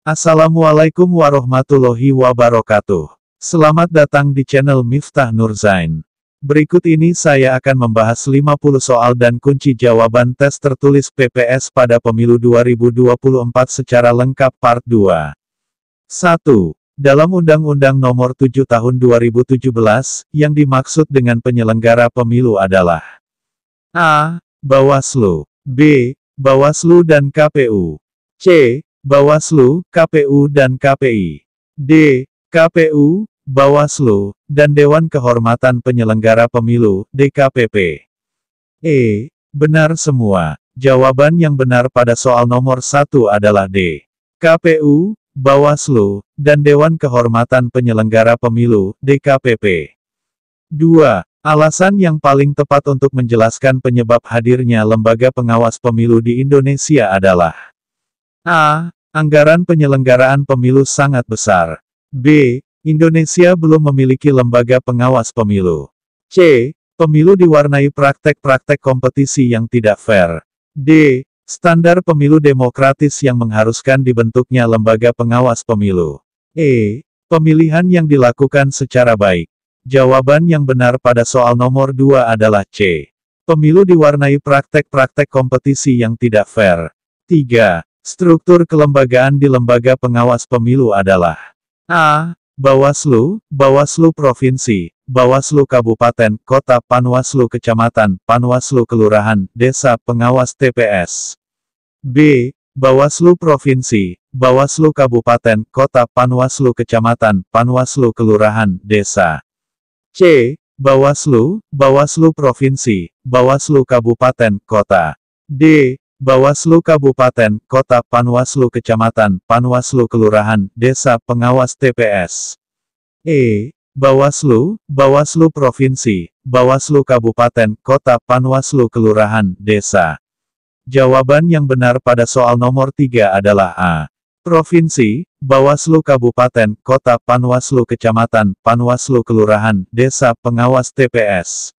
Assalamualaikum warahmatullahi wabarakatuh. Selamat datang di channel Miftah Nurzain. Berikut ini saya akan membahas 50 soal dan kunci jawaban tes tertulis PPS pada pemilu 2024 secara lengkap part 2. 1. Dalam Undang-Undang Nomor 7 Tahun 2017, yang dimaksud dengan penyelenggara pemilu adalah A. Bawaslu, B. Bawaslu dan KPU, C. Bawaslu, KPU dan KPI, D. KPU, Bawaslu, dan Dewan Kehormatan Penyelenggara Pemilu, DKPP. Benar semua. Jawaban yang benar pada soal nomor 1 adalah D. KPU, Bawaslu, dan Dewan Kehormatan Penyelenggara Pemilu, DKPP. 2. Alasan yang paling tepat untuk menjelaskan penyebab hadirnya lembaga pengawas pemilu di Indonesia adalah A. Anggaran penyelenggaraan pemilu sangat besar. B. Indonesia belum memiliki lembaga pengawas pemilu. C. Pemilu diwarnai praktek-praktek kompetisi yang tidak fair. D. Standar pemilu demokratis yang mengharuskan dibentuknya lembaga pengawas pemilu. Pemilihan yang dilakukan secara baik. Jawaban yang benar pada soal nomor 2 adalah C. Pemilu diwarnai praktek-praktek kompetisi yang tidak fair. 3. Struktur kelembagaan di lembaga pengawas pemilu adalah A. Bawaslu, Bawaslu Provinsi, Bawaslu Kabupaten, Kota, Panwaslu Kecamatan, Panwaslu Kelurahan, Desa, Pengawas TPS. B. Bawaslu Provinsi, Bawaslu Kabupaten, Kota, Panwaslu Kecamatan, Panwaslu Kelurahan, Desa. C. Bawaslu, Bawaslu Provinsi, Bawaslu Kabupaten, Kota. D. Bawaslu Kabupaten, Kota, Panwaslu Kecamatan, Panwaslu Kelurahan, Desa, Pengawas TPS. Bawaslu, Bawaslu Provinsi, Bawaslu Kabupaten, Kota, Panwaslu Kelurahan, Desa. Jawaban yang benar pada soal nomor 3 adalah A. Provinsi, Bawaslu Kabupaten, Kota, Panwaslu Kecamatan, Panwaslu Kelurahan, Desa, Pengawas TPS.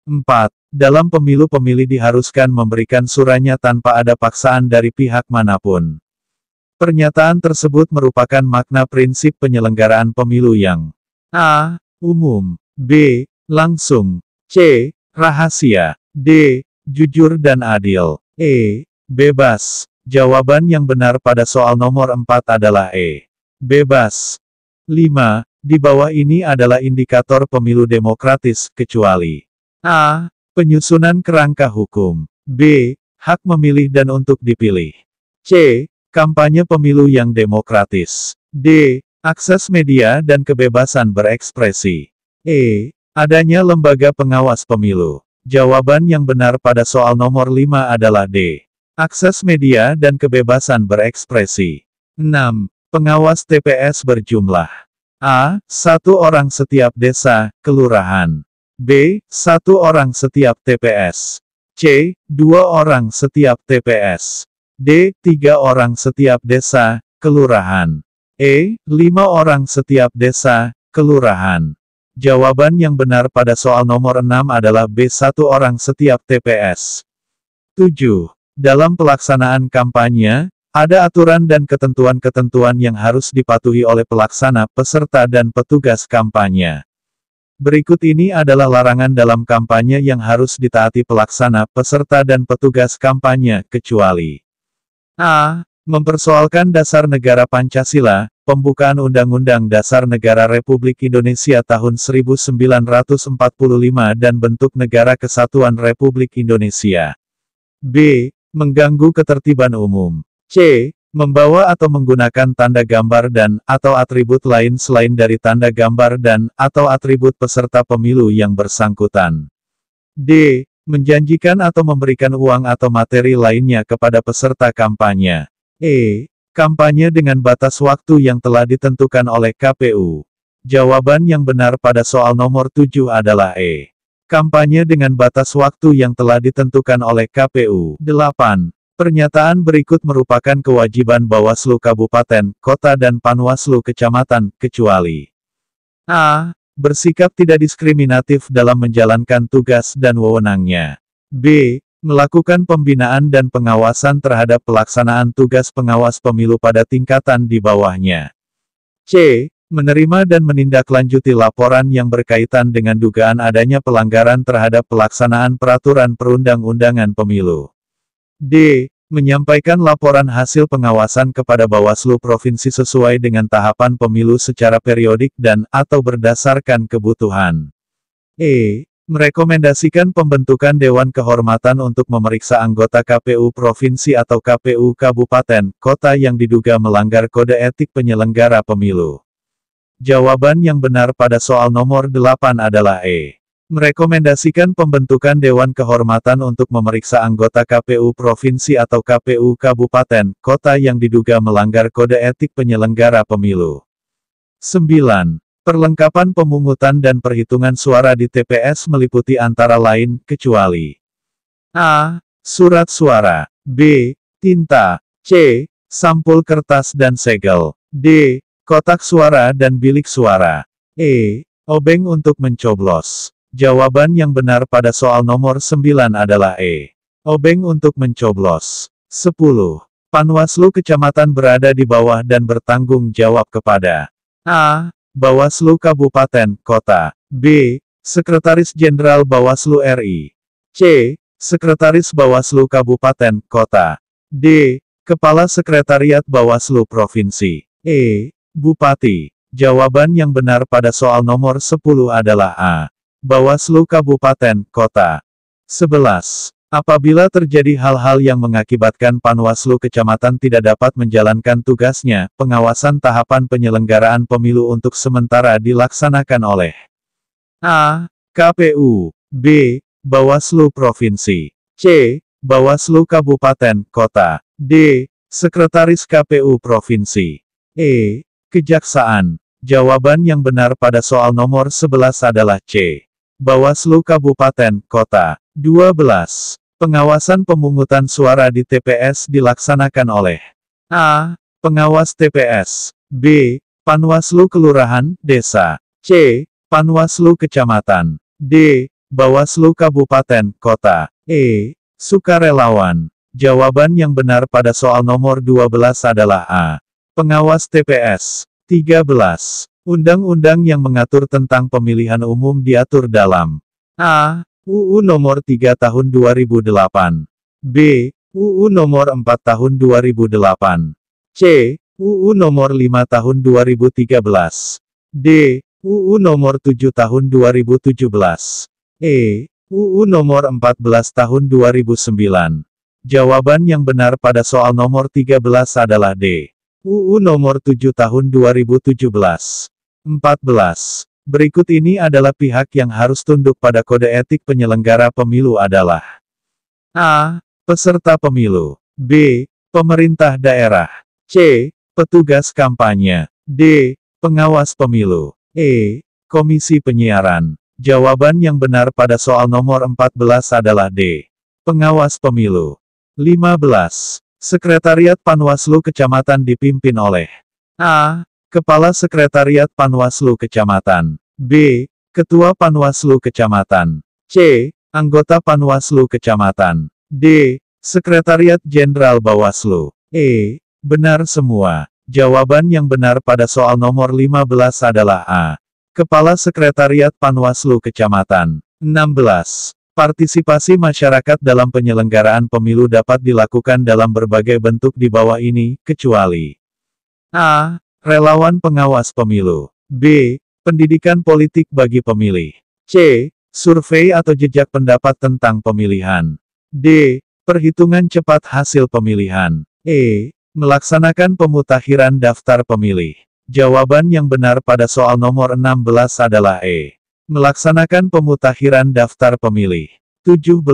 4. Dalam pemilu pemilih diharuskan memberikan suratnya tanpa ada paksaan dari pihak manapun. Pernyataan tersebut merupakan makna prinsip penyelenggaraan pemilu yang A. Umum, B. Langsung, C. Rahasia, D. Jujur dan adil, Bebas. Jawaban yang benar pada soal nomor 4 adalah Bebas. 5. Di bawah ini adalah indikator pemilu demokratis, kecuali A. Penyusunan kerangka hukum. B. Hak memilih dan untuk dipilih. C. Kampanye pemilu yang demokratis. D. Akses media dan kebebasan berekspresi. Adanya lembaga pengawas pemilu. Jawaban yang benar pada soal nomor 5 adalah D. Akses media dan kebebasan berekspresi. 6. Pengawas TPS berjumlah A. 1 orang setiap desa, kelurahan. B. 1 orang setiap TPS. C. 2 orang setiap TPS. D. 3 orang setiap desa, kelurahan. 5 orang setiap desa, kelurahan. Jawaban yang benar pada soal nomor 6 adalah B. 1 orang setiap TPS. 7. Dalam pelaksanaan kampanye, ada aturan dan ketentuan-ketentuan yang harus dipatuhi oleh pelaksana, peserta dan petugas kampanye. Berikut ini adalah larangan dalam kampanye yang harus ditaati pelaksana, peserta dan petugas kampanye, kecuali A. Mempersoalkan dasar negara Pancasila, pembukaan Undang-Undang Dasar Negara Republik Indonesia tahun 1945 dan bentuk Negara Kesatuan Republik Indonesia. B. Mengganggu ketertiban umum. C. Membawa atau menggunakan tanda gambar dan, atau atribut lain selain dari tanda gambar dan, atau atribut peserta pemilu yang bersangkutan. D. Menjanjikan atau memberikan uang atau materi lainnya kepada peserta kampanye. Kampanye dengan batas waktu yang telah ditentukan oleh KPU. Jawaban yang benar pada soal nomor 7 adalah Kampanye dengan batas waktu yang telah ditentukan oleh KPU. 8. Pernyataan berikut merupakan kewajiban Bawaslu Kabupaten, Kota dan Panwaslu Kecamatan, kecuali A. Bersikap tidak diskriminatif dalam menjalankan tugas dan wewenangnya. B. Melakukan pembinaan dan pengawasan terhadap pelaksanaan tugas pengawas pemilu pada tingkatan di bawahnya. C. Menerima dan menindaklanjuti laporan yang berkaitan dengan dugaan adanya pelanggaran terhadap pelaksanaan peraturan perundang-undangan pemilu. D. Menyampaikan laporan hasil pengawasan kepada Bawaslu Provinsi sesuai dengan tahapan pemilu secara periodik dan, atau berdasarkan kebutuhan. E. Merekomendasikan pembentukan Dewan Kehormatan untuk memeriksa anggota KPU Provinsi atau KPU Kabupaten, Kota yang diduga melanggar kode etik penyelenggara pemilu. Jawaban yang benar pada soal nomor 8 adalah E. Merekomendasikan pembentukan Dewan Kehormatan untuk memeriksa anggota KPU Provinsi atau KPU Kabupaten, Kota yang diduga melanggar kode etik penyelenggara pemilu. 9. Perlengkapan pemungutan dan perhitungan suara di TPS meliputi antara lain, kecuali A. Surat suara, B. Tinta, C. Sampul kertas dan segel, D. Kotak suara dan bilik suara, E. Obeng untuk mencoblos. Jawaban yang benar pada soal nomor 9 adalah E. Obeng untuk mencoblos. 10. Panwaslu kecamatan berada di bawah dan bertanggung jawab kepada A. Bawaslu Kabupaten, Kota, B. Sekretaris Jenderal Bawaslu RI, C. Sekretaris Bawaslu Kabupaten, Kota, D. Kepala Sekretariat Bawaslu Provinsi, E. Bupati. Jawaban yang benar pada soal nomor 10 adalah A. Bawaslu Kabupaten, Kota. 11. Apabila terjadi hal-hal yang mengakibatkan Panwaslu Kecamatan tidak dapat menjalankan tugasnya, pengawasan tahapan penyelenggaraan pemilu untuk sementara dilaksanakan oleh A. KPU, B. Bawaslu Provinsi, C. Bawaslu Kabupaten, Kota, D. Sekretaris KPU Provinsi, E. Kejaksaan. Jawaban yang benar pada soal nomor 11 adalah C. Bawaslu Kabupaten, Kota. 12. Pengawasan pemungutan suara di TPS dilaksanakan oleh A. Pengawas TPS, B. Panwaslu Kelurahan, Desa, C. Panwaslu Kecamatan, D. Bawaslu Kabupaten, Kota, E. Sukarelawan. Jawaban yang benar pada soal nomor 12 adalah A. Pengawas TPS. 13. Undang-undang yang mengatur tentang pemilihan umum diatur dalam A. UU Nomor 3 Tahun 2008, B. UU Nomor 4 Tahun 2008, C. UU Nomor 5 Tahun 2013, D. UU Nomor 7 Tahun 2017, E. UU Nomor 14 Tahun 2009. Jawaban yang benar pada soal nomor 13 adalah D. UU Nomor 7 Tahun 2017. 14. Berikut ini adalah pihak yang harus tunduk pada kode etik penyelenggara pemilu adalah A. Peserta pemilu, B. Pemerintah daerah, C. Petugas kampanye, D. Pengawas pemilu, E. Komisi penyiaran. Jawaban yang benar pada soal nomor 14 adalah D. Pengawas pemilu. 15. Sekretariat Panwaslu Kecamatan dipimpin oleh A. Kepala Sekretariat Panwaslu Kecamatan, B. Ketua Panwaslu Kecamatan, C. Anggota Panwaslu Kecamatan, D. Sekretariat Jenderal Bawaslu, E. Benar semua. Jawaban yang benar pada soal nomor 15 adalah A. Kepala Sekretariat Panwaslu Kecamatan. 16. Partisipasi masyarakat dalam penyelenggaraan pemilu dapat dilakukan dalam berbagai bentuk di bawah ini, kecuali A. Relawan pengawas pemilu, B. Pendidikan politik bagi pemilih, C. Survei atau jejak pendapat tentang pemilihan, D. Perhitungan cepat hasil pemilihan, E. Melaksanakan pemutakhiran daftar pemilih. Jawaban yang benar pada soal nomor 16 adalah E. Melaksanakan pemutakhiran daftar pemilih. 17.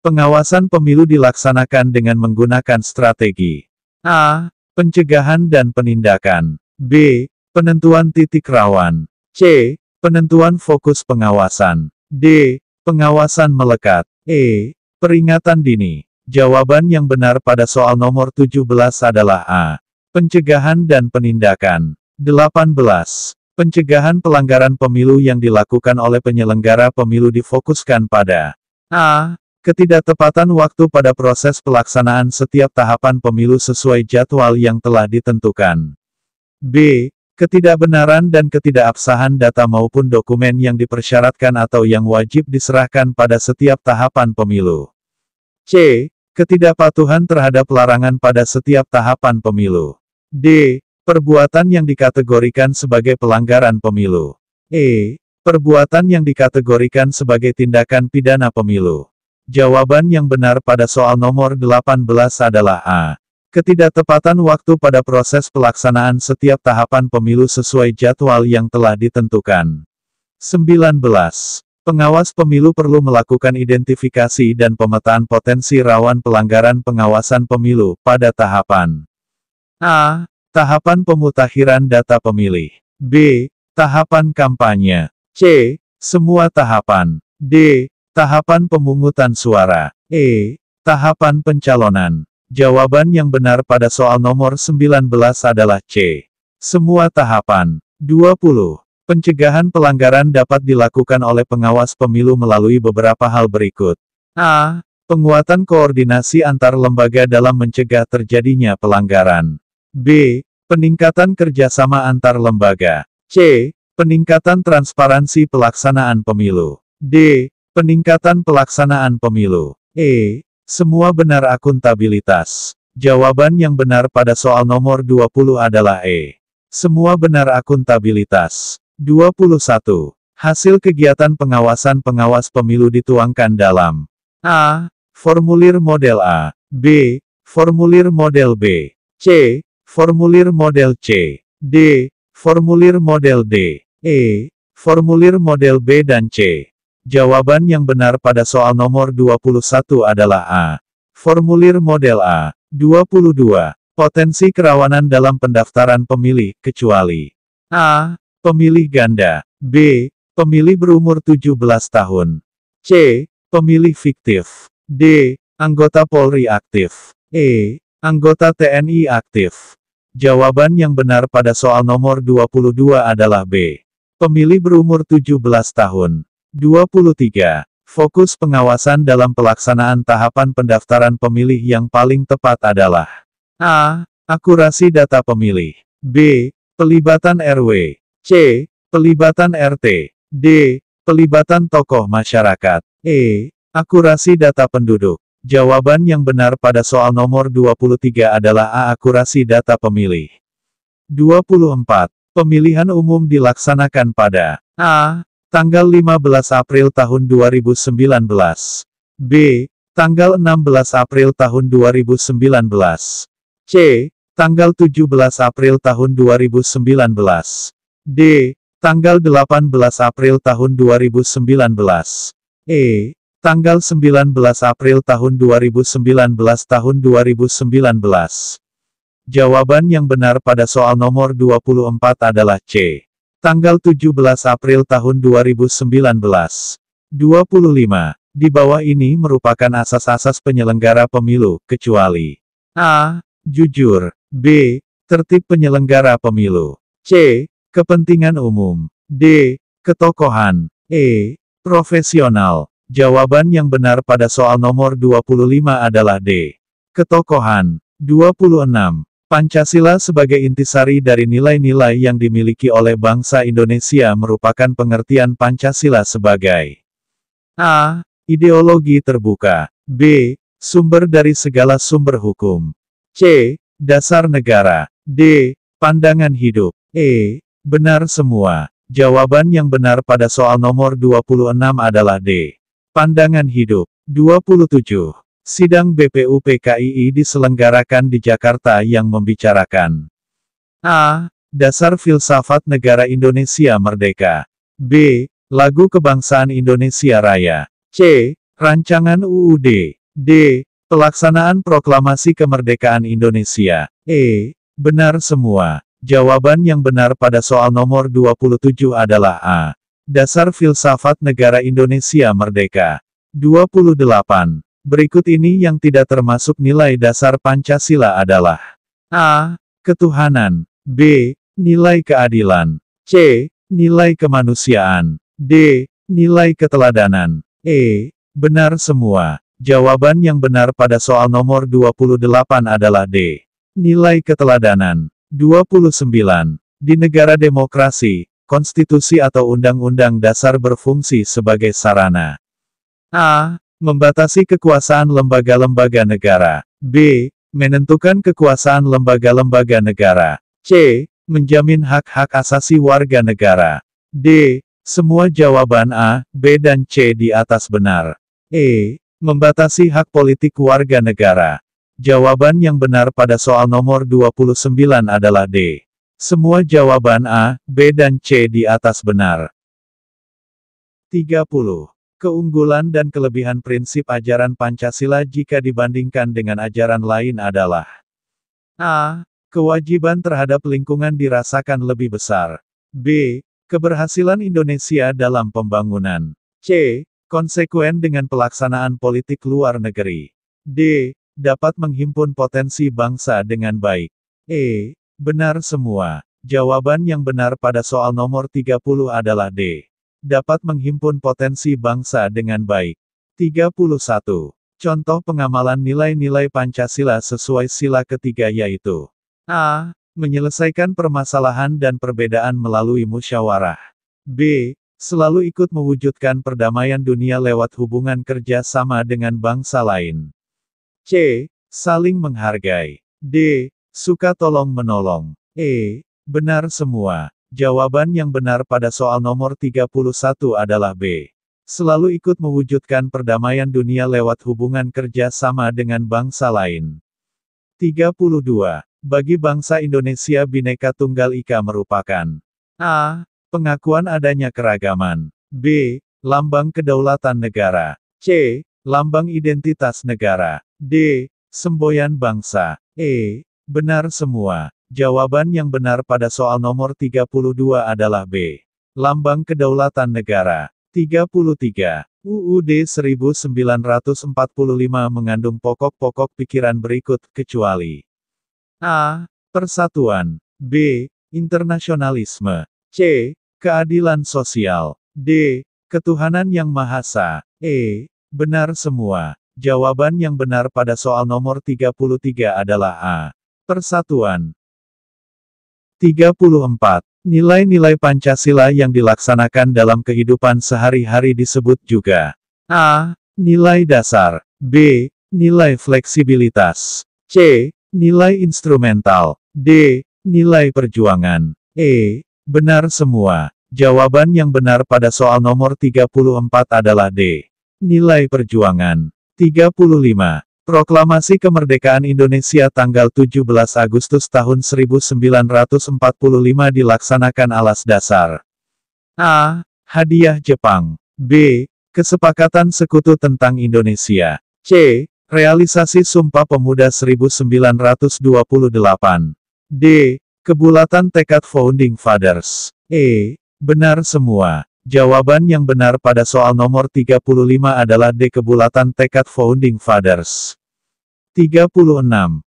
Pengawasan pemilu dilaksanakan dengan menggunakan strategi A. Pencegahan dan penindakan, B. Penentuan titik rawan, C. Penentuan fokus pengawasan, D. Pengawasan melekat, E. Peringatan dini. Jawaban yang benar pada soal nomor 17 adalah A. Pencegahan dan penindakan. 18. Pencegahan pelanggaran pemilu yang dilakukan oleh penyelenggara pemilu difokuskan pada A. Ketidaktepatan waktu pada proses pelaksanaan setiap tahapan pemilu sesuai jadwal yang telah ditentukan. B. Ketidakbenaran dan ketidakabsahan data maupun dokumen yang dipersyaratkan atau yang wajib diserahkan pada setiap tahapan pemilu. C. Ketidakpatuhan terhadap larangan pada setiap tahapan pemilu. D. Perbuatan yang dikategorikan sebagai pelanggaran pemilu. E. Perbuatan yang dikategorikan sebagai tindakan pidana pemilu. Jawaban yang benar pada soal nomor 18 adalah A. Ketidaktepatan waktu pada proses pelaksanaan setiap tahapan pemilu sesuai jadwal yang telah ditentukan. 19. Pengawas pemilu perlu melakukan identifikasi dan pemetaan potensi rawan pelanggaran pengawasan pemilu pada tahapan A. Tahapan pemutakhiran data pemilih. B. Tahapan kampanye. C. Semua tahapan. D. Tahapan pemungutan suara. E. Tahapan pencalonan. Jawaban yang benar pada soal nomor 19 adalah C. Semua tahapan. 20. Pencegahan pelanggaran dapat dilakukan oleh pengawas pemilu melalui beberapa hal berikut. A. Penguatan koordinasi antar lembaga dalam mencegah terjadinya pelanggaran. B. Peningkatan kerjasama antar lembaga. C. Peningkatan transparansi pelaksanaan pemilu. D. Peningkatan pelaksanaan pemilu. E. Semua benar akuntabilitas. Jawaban yang benar pada soal nomor 20 adalah E. Semua benar akuntabilitas. 21. Hasil kegiatan pengawasan pengawas pemilu dituangkan dalam A. Formulir model A. B. Formulir model B. C. Formulir model C. D. Formulir model D. E. Formulir model B dan C. Jawaban yang benar pada soal nomor 21 adalah A. Formulir model A. 22. Potensi kerawanan dalam pendaftaran pemilih, kecuali A. Pemilih ganda. B. Pemilih berumur 17 tahun. C. Pemilih fiktif. D. Anggota Polri aktif. E. Anggota TNI aktif. Jawaban yang benar pada soal nomor 22 adalah B. Pemilih berumur 17 tahun. 23. Fokus pengawasan dalam pelaksanaan tahapan pendaftaran pemilih yang paling tepat adalah A. Akurasi data pemilih. B. Pelibatan RW. C. Pelibatan RT. D. Pelibatan tokoh masyarakat. E. Akurasi data penduduk. Jawaban yang benar pada soal nomor 23 adalah A. Akurasi data pemilih. 24. Pemilihan umum dilaksanakan pada A. Tanggal 15 April tahun 2019. B. Tanggal 16 April tahun 2019. C. Tanggal 17 April tahun 2019. D. Tanggal 18 April tahun 2019. E. Tanggal 19 April tahun 2019. Jawaban yang benar pada soal nomor 24 adalah C. Tanggal 17 April tahun 2019. 25. Di bawah ini merupakan asas-asas penyelenggara pemilu, kecuali A. Jujur. B. Tertib penyelenggara pemilu. C. Kepentingan umum. D. Ketokohan. E. Profesional. Jawaban yang benar pada soal nomor 25 adalah D. Ketokohan. 26. Pancasila sebagai intisari dari nilai-nilai yang dimiliki oleh bangsa Indonesia merupakan pengertian Pancasila sebagai A. Ideologi terbuka. B. Sumber dari segala sumber hukum. C. Dasar negara. D. Pandangan hidup. E. Benar semua. Jawaban yang benar pada soal nomor 26 adalah D. Pandangan hidup. 27. Sidang BPUPKII diselenggarakan di Jakarta yang membicarakan A. Dasar filsafat negara Indonesia merdeka. B. Lagu kebangsaan Indonesia Raya. C. Rancangan UUD. D. Pelaksanaan proklamasi kemerdekaan Indonesia. E. Benar semua. Jawaban yang benar pada soal nomor 27 adalah A. Dasar filsafat negara Indonesia merdeka. 28. Berikut ini yang tidak termasuk nilai dasar Pancasila adalah A. Ketuhanan. B. Nilai keadilan. C. Nilai kemanusiaan. D. Nilai keteladanan. E. Benar semua. Jawaban yang benar pada soal nomor 28 adalah D. Nilai keteladanan. 29. Di negara demokrasi, konstitusi atau undang-undang dasar berfungsi sebagai sarana A. Membatasi kekuasaan lembaga-lembaga negara. B. Menentukan kekuasaan lembaga-lembaga negara. C. Menjamin hak-hak asasi warga negara. D. Semua jawaban A, B dan C di atas benar. E. Membatasi hak politik warga negara. Jawaban yang benar pada soal nomor 29 adalah D. Semua jawaban A, B dan C di atas benar. 30. Keunggulan dan kelebihan prinsip ajaran Pancasila jika dibandingkan dengan ajaran lain adalah A. Kewajiban terhadap lingkungan dirasakan lebih besar. B. Keberhasilan Indonesia dalam pembangunan. C. Konsekuen dengan pelaksanaan politik luar negeri. D. Dapat menghimpun potensi bangsa dengan baik. E. Benar semua. Jawaban yang benar pada soal nomor 30 adalah D. Dapat menghimpun potensi bangsa dengan baik. 31. Contoh pengamalan nilai-nilai Pancasila sesuai sila ketiga yaitu A. Menyelesaikan permasalahan dan perbedaan melalui musyawarah. B. Selalu ikut mewujudkan perdamaian dunia lewat hubungan kerja sama dengan bangsa lain. C. Saling menghargai. D. Suka tolong-menolong. E. Benar semua. Jawaban yang benar pada soal nomor 31 adalah B. Selalu ikut mewujudkan perdamaian dunia lewat hubungan kerja sama dengan bangsa lain. 32. Bagi bangsa Indonesia Bhinneka Tunggal Ika merupakan A. Pengakuan adanya keragaman. B. Lambang kedaulatan negara. C. Lambang identitas negara. D. Semboyan bangsa. E. Benar semua. Jawaban yang benar pada soal nomor 32 adalah B. Lambang kedaulatan negara. 33. UUD 1945 mengandung pokok-pokok pikiran berikut, kecuali A. Persatuan. B. Internasionalisme. C. Keadilan sosial. D. Ketuhanan yang Maha Esa. E. Benar semua. Jawaban yang benar pada soal nomor 33 adalah A. Persatuan. 34. Nilai-nilai Pancasila yang dilaksanakan dalam kehidupan sehari-hari disebut juga A. Nilai dasar. B. Nilai fleksibilitas. C. Nilai instrumental. D. Nilai perjuangan. E. Benar semua. Jawaban yang benar pada soal nomor 34 adalah D. Nilai perjuangan. 35. Proklamasi Kemerdekaan Indonesia tanggal 17 Agustus tahun 1945 dilaksanakan alas dasar A. Hadiah Jepang. B. Kesepakatan Sekutu tentang Indonesia. C. Realisasi Sumpah Pemuda 1928. D. Kebulatan tekad Founding Fathers. E. Benar semua. Jawaban yang benar pada soal nomor 35 adalah D. Kebulatan tekad Founding Fathers. 36.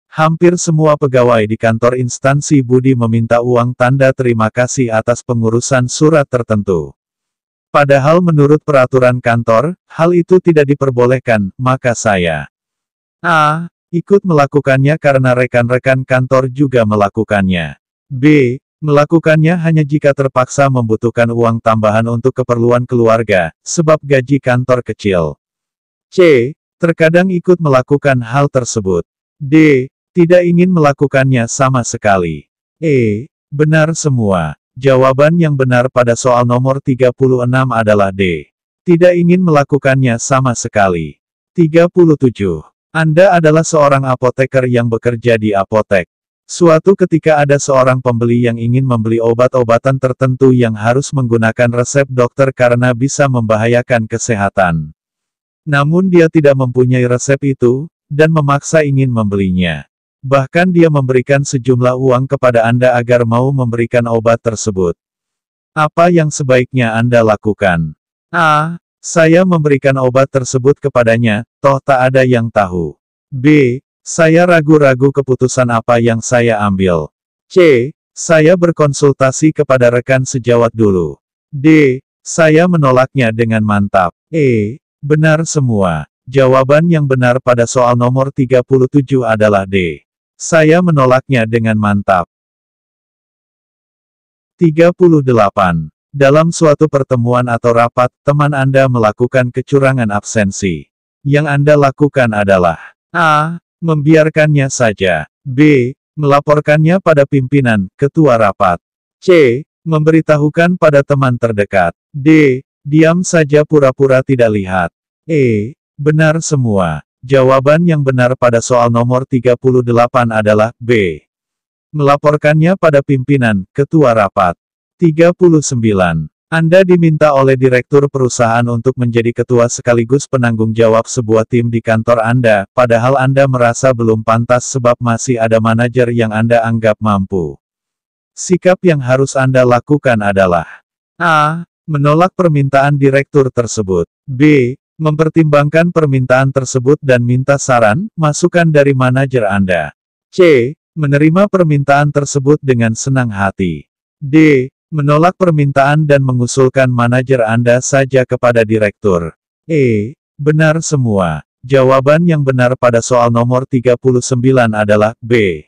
Hampir semua pegawai di kantor instansi budi meminta uang tanda terima kasih atas pengurusan surat tertentu. Padahal menurut peraturan kantor, hal itu tidak diperbolehkan, maka saya A. Ikut melakukannya karena rekan-rekan kantor juga melakukannya. B. Melakukannya hanya jika terpaksa membutuhkan uang tambahan untuk keperluan keluarga, sebab gaji kantor kecil. C. Terkadang ikut melakukan hal tersebut. D. Tidak ingin melakukannya sama sekali. E. Benar semua. Jawaban yang benar pada soal nomor 36 adalah D. Tidak ingin melakukannya sama sekali. 37. Anda adalah seorang apoteker yang bekerja di apotek. Suatu ketika ada seorang pembeli yang ingin membeli obat-obatan tertentu yang harus menggunakan resep dokter karena bisa membahayakan kesehatan. Namun dia tidak mempunyai resep itu, dan memaksa ingin membelinya. Bahkan dia memberikan sejumlah uang kepada Anda agar mau memberikan obat tersebut. Apa yang sebaiknya Anda lakukan? A. Saya memberikan obat tersebut kepadanya, toh tak ada yang tahu. B. Saya ragu-ragu keputusan apa yang saya ambil. C. Saya berkonsultasi kepada rekan sejawat dulu. D. Saya menolaknya dengan mantap. E. Benar semua. Jawaban yang benar pada soal nomor 37 adalah D. Saya menolaknya dengan mantap. 38. Dalam suatu pertemuan atau rapat, teman Anda melakukan kecurangan absensi. Yang Anda lakukan adalah A. Membiarkannya saja. B. Melaporkannya pada pimpinan, ketua rapat. C. Memberitahukan pada teman terdekat. D. Diam saja pura-pura tidak lihat. E. Benar semua. Jawaban yang benar pada soal nomor 38 adalah B. Melaporkannya pada pimpinan, ketua rapat. 39. Anda diminta oleh direktur perusahaan untuk menjadi ketua sekaligus penanggung jawab sebuah tim di kantor Anda, padahal Anda merasa belum pantas sebab masih ada manajer yang Anda anggap mampu. Sikap yang harus Anda lakukan adalah A. Menolak permintaan direktur tersebut. B. Mempertimbangkan permintaan tersebut dan minta saran, masukan dari manajer Anda. C. Menerima permintaan tersebut dengan senang hati. D. Menolak permintaan dan mengusulkan manajer Anda saja kepada direktur. E. Benar semua. Jawaban yang benar pada soal nomor 39 adalah B.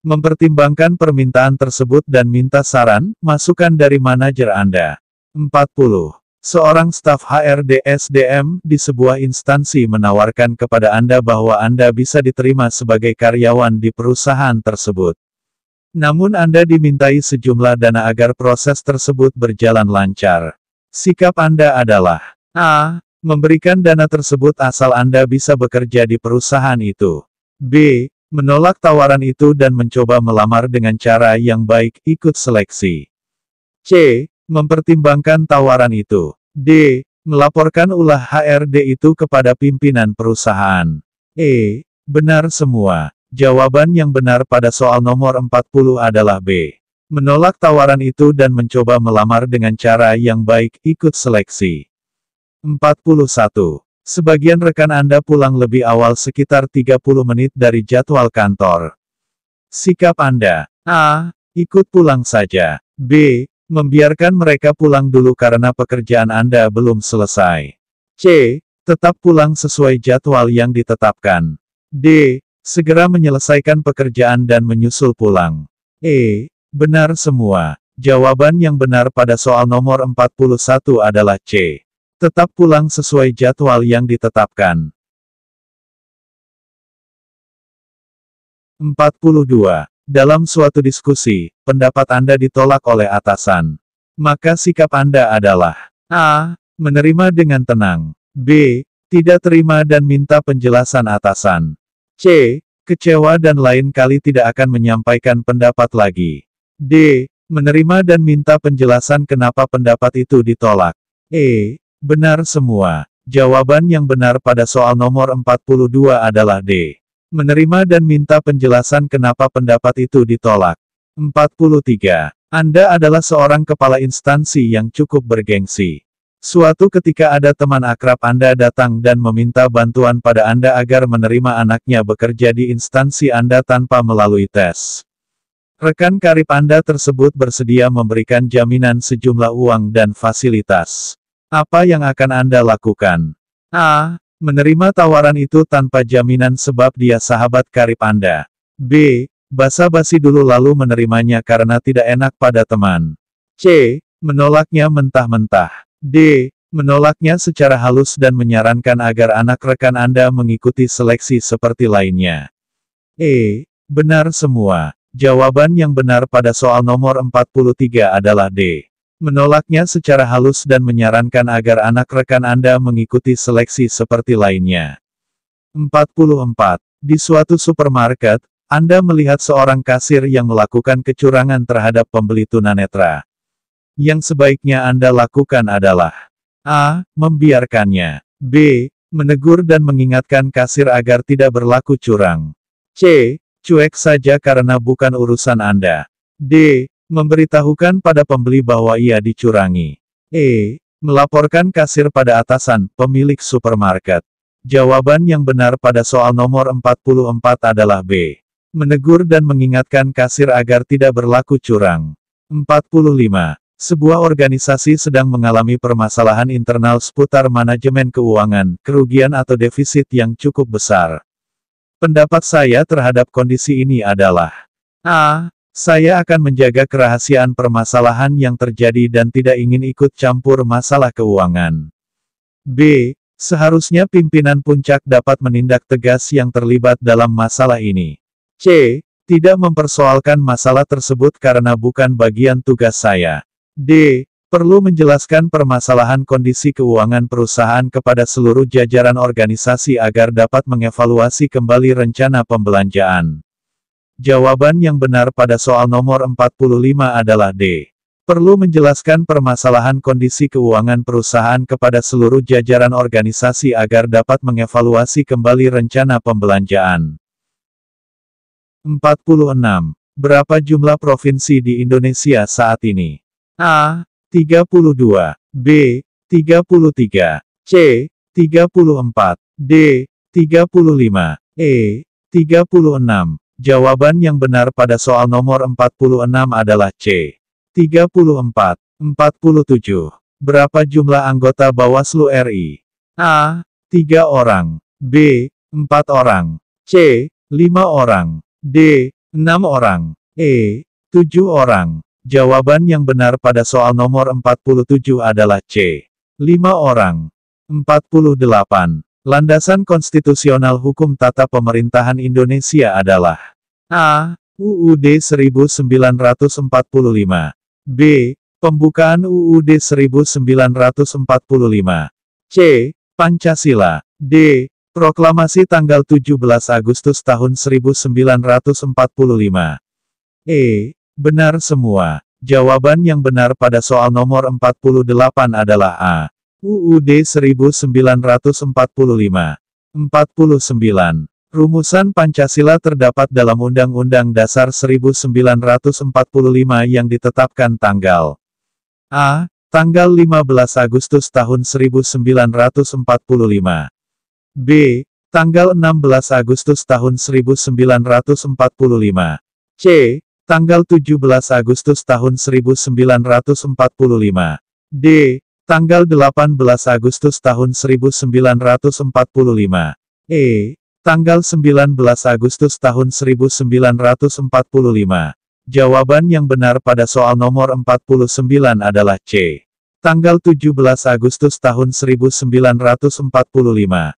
Mempertimbangkan permintaan tersebut dan minta saran, masukan dari manajer Anda. 40. Seorang staf HRD SDM di sebuah instansi menawarkan kepada Anda bahwa Anda bisa diterima sebagai karyawan di perusahaan tersebut. Namun Anda dimintai sejumlah dana agar proses tersebut berjalan lancar. Sikap Anda adalah A. Memberikan dana tersebut asal Anda bisa bekerja di perusahaan itu. B. Menolak tawaran itu dan mencoba melamar dengan cara yang baik, ikut seleksi. C. Mempertimbangkan tawaran itu. D. Melaporkan ulah HRD itu kepada pimpinan perusahaan. E. Benar semua. Jawaban yang benar pada soal nomor 40 adalah B. Menolak tawaran itu dan mencoba melamar dengan cara yang baik, ikut seleksi. 41. Sebagian rekan Anda pulang lebih awal sekitar 30 menit dari jadwal kantor. Sikap Anda. A. Ikut pulang saja. B. Membiarkan mereka pulang dulu karena pekerjaan Anda belum selesai. C. Tetap pulang sesuai jadwal yang ditetapkan. D. Segera menyelesaikan pekerjaan dan menyusul pulang. E. Benar semua. Jawaban yang benar pada soal nomor 41 adalah C. Tetap pulang sesuai jadwal yang ditetapkan. 42. Dalam suatu diskusi, pendapat Anda ditolak oleh atasan. Maka sikap Anda adalah A. Menerima dengan tenang. B. Tidak terima dan minta penjelasan atasan. C. Kecewa dan lain kali tidak akan menyampaikan pendapat lagi. D. Menerima dan minta penjelasan kenapa pendapat itu ditolak. E. Benar semua. Jawaban yang benar pada soal nomor 42 adalah D. Menerima dan minta penjelasan kenapa pendapat itu ditolak. 43. Anda adalah seorang kepala instansi yang cukup bergengsi. Suatu ketika ada teman akrab Anda datang dan meminta bantuan pada Anda agar menerima anaknya bekerja di instansi Anda tanpa melalui tes. Rekan karib Anda tersebut bersedia memberikan jaminan sejumlah uang dan fasilitas. Apa yang akan Anda lakukan? A. Menerima tawaran itu tanpa jaminan sebab dia sahabat karib Anda. B. Basa-basi dulu lalu menerimanya karena tidak enak pada teman. C. Menolaknya mentah-mentah. D. Menolaknya secara halus dan menyarankan agar anak rekan Anda mengikuti seleksi seperti lainnya. E. Benar semua. Jawaban yang benar pada soal nomor 43 adalah D. Menolaknya secara halus dan menyarankan agar anak rekan Anda mengikuti seleksi seperti lainnya. 44. Di suatu supermarket, Anda melihat seorang kasir yang melakukan kecurangan terhadap pembeli tunanetra. Yang sebaiknya Anda lakukan adalah A. Membiarkannya. B. Menegur dan mengingatkan kasir agar tidak berlaku curang. C. Cuek saja karena bukan urusan Anda. D. Memberitahukan pada pembeli bahwa ia dicurangi. E. Melaporkan kasir pada atasan, pemilik supermarket. Jawaban yang benar pada soal nomor 44 adalah B. Menegur dan mengingatkan kasir agar tidak berlaku curang. 45. Sebuah organisasi sedang mengalami permasalahan internal seputar manajemen keuangan, kerugian atau defisit yang cukup besar. Pendapat saya terhadap kondisi ini adalah: A. Saya akan menjaga kerahasiaan permasalahan yang terjadi dan tidak ingin ikut campur masalah keuangan. B. Seharusnya pimpinan puncak dapat menindak tegas yang terlibat dalam masalah ini. C. Tidak mempersoalkan masalah tersebut karena bukan bagian tugas saya. D. Perlu menjelaskan permasalahan kondisi keuangan perusahaan kepada seluruh jajaran organisasi agar dapat mengevaluasi kembali rencana pembelanjaan. Jawaban yang benar pada soal nomor 45 adalah D. Perlu menjelaskan permasalahan kondisi keuangan perusahaan kepada seluruh jajaran organisasi agar dapat mengevaluasi kembali rencana pembelanjaan. 46. Berapa jumlah provinsi di Indonesia saat ini? A. 32, B. 33, C. 34, D. 35, E. 36. Jawaban yang benar pada soal nomor 46 adalah C. 34. 47. Berapa jumlah anggota Bawaslu RI? A. 3 orang, B. 4 orang, C. 5 orang, D. 6 orang, E. 7 orang. Jawaban yang benar pada soal nomor 47 adalah C. 5 orang. 48. Landasan konstitusional hukum tata pemerintahan Indonesia adalah: A. UUD 1945, B. Pembukaan UUD 1945, C. Pancasila, D. Proklamasi tanggal 17 Agustus tahun 1945. E. Benar semua. Jawaban yang benar pada soal nomor 48 adalah A. UUD 1945. 49. Rumusan Pancasila terdapat dalam Undang-Undang Dasar 1945 yang ditetapkan tanggal A. Tanggal 15 Agustus tahun 1945. B. Tanggal 16 Agustus tahun 1945. C. Tanggal 17 Agustus tahun 1945. D. Tanggal 18 Agustus tahun 1945. E. Tanggal 19 Agustus tahun 1945. Jawaban yang benar pada soal nomor 49 adalah C. Tanggal 17 Agustus tahun 1945. 50.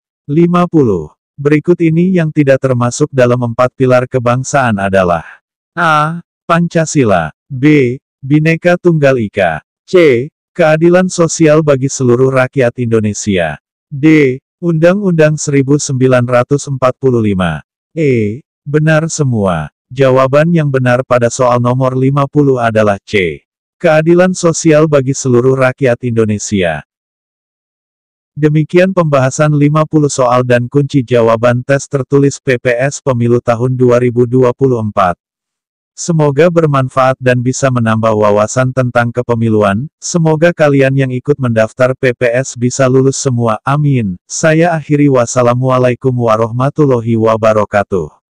Berikut ini yang tidak termasuk dalam 4 pilar kebangsaan adalah: A. Pancasila, B. Bhinneka Tunggal Ika, C. Keadilan sosial bagi seluruh rakyat Indonesia, D. Undang-Undang 1945, E. Benar semua. Jawaban yang benar pada soal nomor 50 adalah C. Keadilan sosial bagi seluruh rakyat Indonesia. Demikian pembahasan 50 soal dan kunci jawaban tes tertulis PPS Pemilu tahun 2024. Semoga bermanfaat dan bisa menambah wawasan tentang kepemiluan. Semoga kalian yang ikut mendaftar PPS bisa lulus semua. Amin. Saya akhiri. Wassalamualaikum warahmatullahi wabarakatuh.